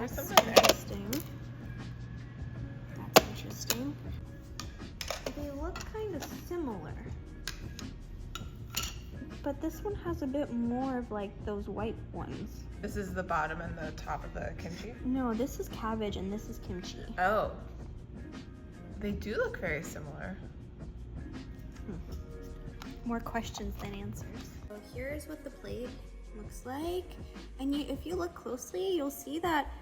There's That's something there. interesting. That's interesting. They look kind of similar. But this one has a bit more of like those white ones. This is the bottom and the top of the kimchi? No, this is cabbage and this is kimchi. Oh. They do look very similar. More questions than answers. So here's what the plate looks like. And if you look closely, you'll see that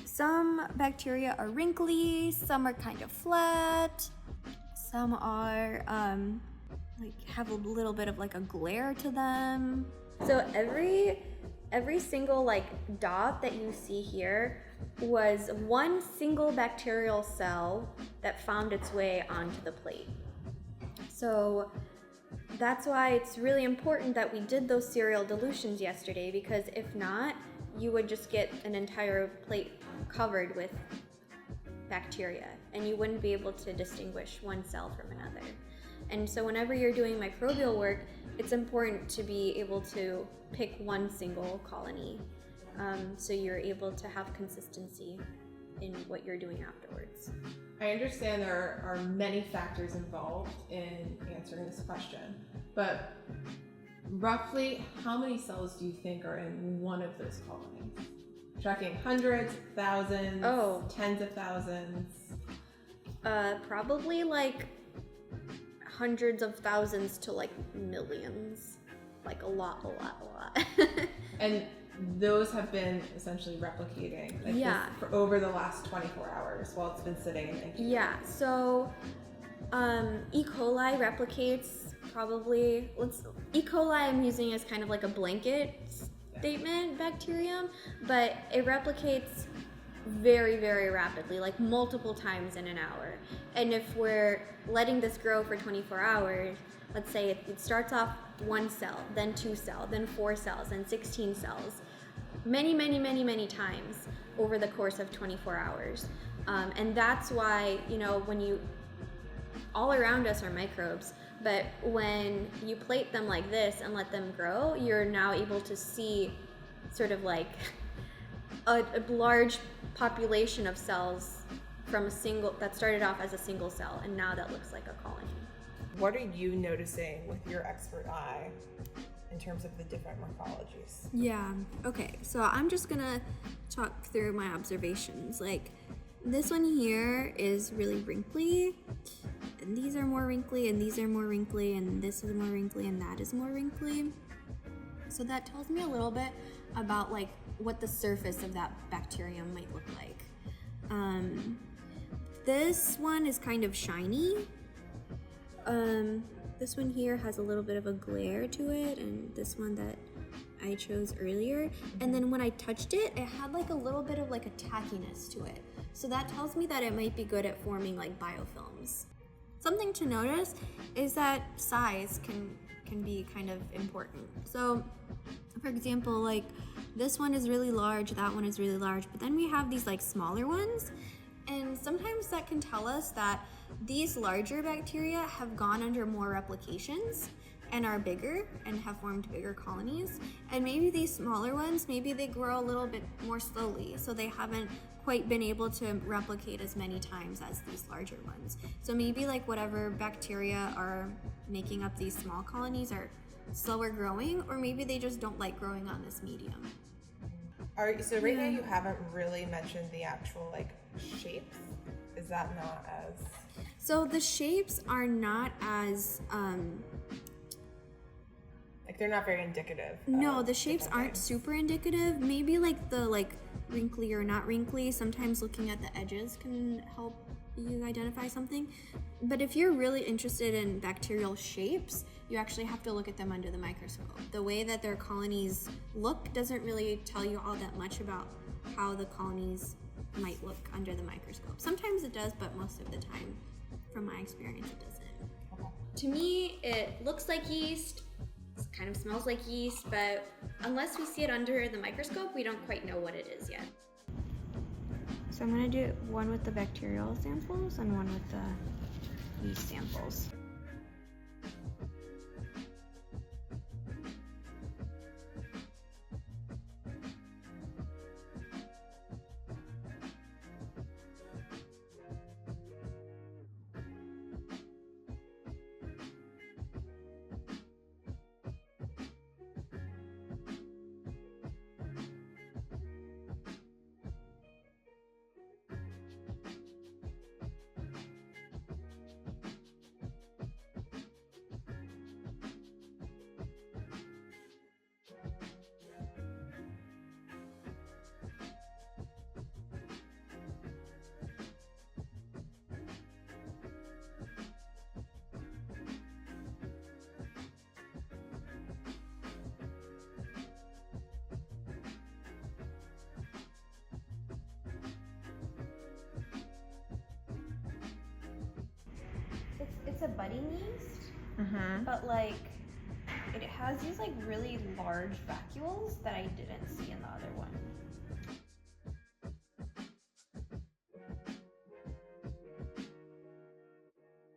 some bacteria are wrinkly, some are kind of flat, some are like have a little bit of like a glare to them. So every single like dot that you see here was one single bacterial cell that found its way onto the plate. So that's why it's really important that we did those serial dilutions yesterday, because if not, you would just get an entire plate covered with bacteria and you wouldn't be able to distinguish one cell from another. And so whenever you're doing microbial work, it's important to be able to pick one single colony, so you're able to have consistency in what you're doing afterwards. I understand there are many factors involved in answering this question, but roughly how many cells do you think are in one of those colonies? Tracking hundreds, thousands, tens of thousands? Probably like hundreds of thousands to like millions. Like a lot. And those have been essentially replicating for over the last 24 hours while it's been sitting in the incubator. Yeah, so E. coli replicates probably, E. coli I'm using as kind of like a blanket statement bacterium, but it replicates very, very rapidly, like multiple times in an hour. And if we're letting this grow for 24 hours, let's say it starts off 1 cell, then 2 cells, then 4 cells, then 16 cells, many times over the course of 24 hours. And that's why, when all around us are microbes, but when you plate them like this and let them grow, you're now able to see sort of like a large population of cells from that started off as a single cell, and now that looks like a colony. What are you noticing with your expert eye in terms of the different morphologies? Yeah, okay, so I'm just gonna talk through my observations. Like, this one here is really wrinkly, and these are more wrinkly, and these are more wrinkly, and this is more wrinkly, and that is more wrinkly. So that tells me a little bit about like what the surface of that bacterium might look like. This one is kind of shiny. This one here has a little bit of a glare to it, and this one that I chose earlier. And then when I touched it, it had like a little bit of like a tackiness to it. So that tells me that it might be good at forming like biofilms. Something to notice is that size can be kind of important. So for example, like this one is really large, that one is really large, but then we have these like smaller ones. And sometimes that can tell us that these larger bacteria have gone under more replications and are bigger and have formed bigger colonies. And maybe these smaller ones, maybe they grow a little bit more slowly, so they haven't quite been able to replicate as many times as these larger ones. So maybe like whatever bacteria are making up these small colonies are slower growing, or maybe they just don't like growing on this medium. So right now you haven't really mentioned the actual like shapes. Is that not as... So the shapes are not as like they're not very indicative. No, the shapes aren't super indicative. Maybe like the wrinkly or not wrinkly, sometimes looking at the edges can help you identify something. But if you're really interested in bacterial shapes, you actually have to look at them under the microscope. The way that their colonies look doesn't really tell you all that much about how the colonies might look under the microscope. Sometimes it does, but most of the time, from my experience, it doesn't. Okay. To me, it looks like yeast, it kind of smells like yeast, but unless we see it under the microscope, we don't quite know what it is yet. So I'm gonna do one with the bacterial samples and one with the yeast samples. it's a budding yeast, Mm-hmm. but like it has these like really large vacuoles that I didn't see in the other one.